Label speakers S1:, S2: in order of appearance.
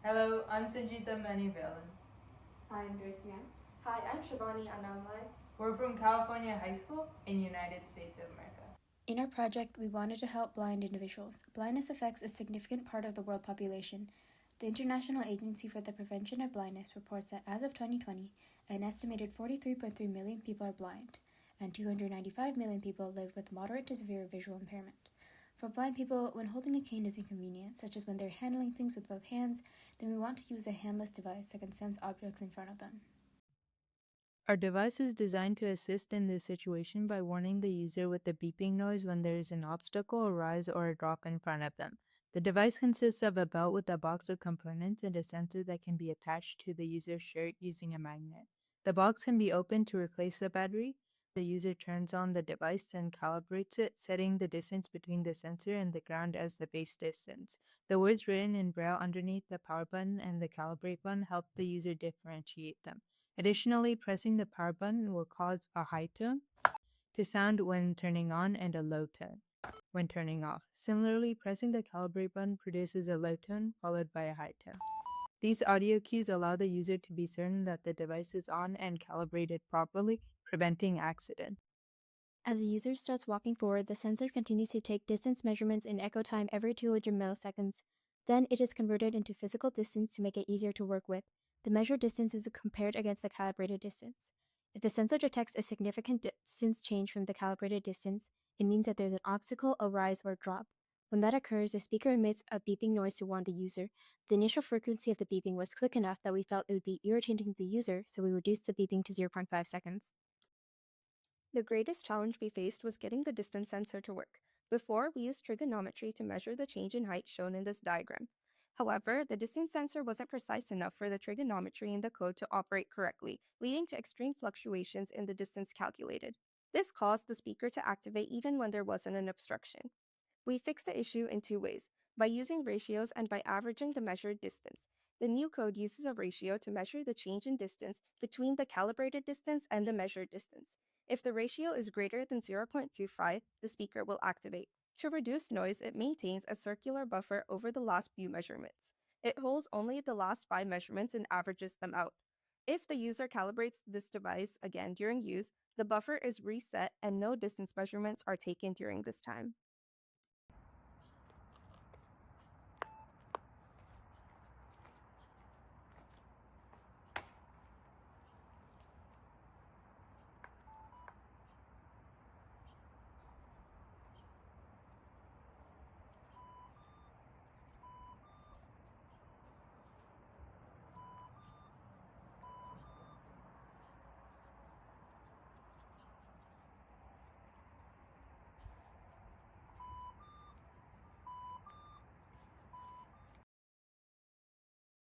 S1: Hello, I'm Sanjita Manivelan.
S2: Hi, I'm Joyce Yang.
S3: Hi, I'm Shivani Anamlai.
S1: We're from California High School in United States of America.
S4: In our project, we wanted to help blind individuals. Blindness affects a significant part of the world population. The International Agency for the Prevention of Blindness reports that as of 2020, an estimated 43.3 million people are blind, and 295 million people live with moderate to severe visual impairment. For blind people, when holding a cane is inconvenient, such as when they're handling things with both hands, then we want to use a handless device that can sense objects in front of them.
S5: Our device is designed to assist in this situation by warning the user with a beeping noise when there is an obstacle, a rise, or a drop in front of them. The device consists of a belt with a box of components and a sensor that can be attached to the user's shirt using a magnet. The box can be opened to replace the battery. The user turns on the device and calibrates it, setting the distance between the sensor and the ground as the base distance. The words written in braille underneath the power button and the calibrate button help the user differentiate them. Additionally, pressing the power button will cause a high tone to sound when turning on and a low tone when turning off. Similarly, pressing the calibrate button produces a low tone followed by a high tone. These audio cues allow the user to be certain that the device is on and calibrated properly, preventing accidents.
S2: As the user starts walking forward, the sensor continues to take distance measurements in echo time every 200 milliseconds. Then it is converted into physical distance to make it easier to work with. The measured distance is compared against the calibrated distance. If the sensor detects a significant distance change from the calibrated distance, it means that there's an obstacle, a rise, or a drop. When that occurs, the speaker emits a beeping noise to warn the user. The initial frequency of the beeping was quick enough that we felt it would be irritating to the user, so we reduced the beeping to 0.5 seconds.
S3: The greatest challenge we faced was getting the distance sensor to work. Before, we used trigonometry to measure the change in height shown in this diagram. However, the distance sensor wasn't precise enough for the trigonometry in the code to operate correctly, leading to extreme fluctuations in the distance calculated. This caused the speaker to activate even when there wasn't an obstruction. We fixed the issue in two ways, by using ratios and by averaging the measured distance. The new code uses a ratio to measure the change in distance between the calibrated distance and the measured distance. If the ratio is greater than 0.25, the speaker will activate. To reduce noise, it maintains a circular buffer over the last few measurements. It holds only the last 5 measurements and averages them out. If the user calibrates this device again during use, the buffer is reset and no distance measurements are taken during this time.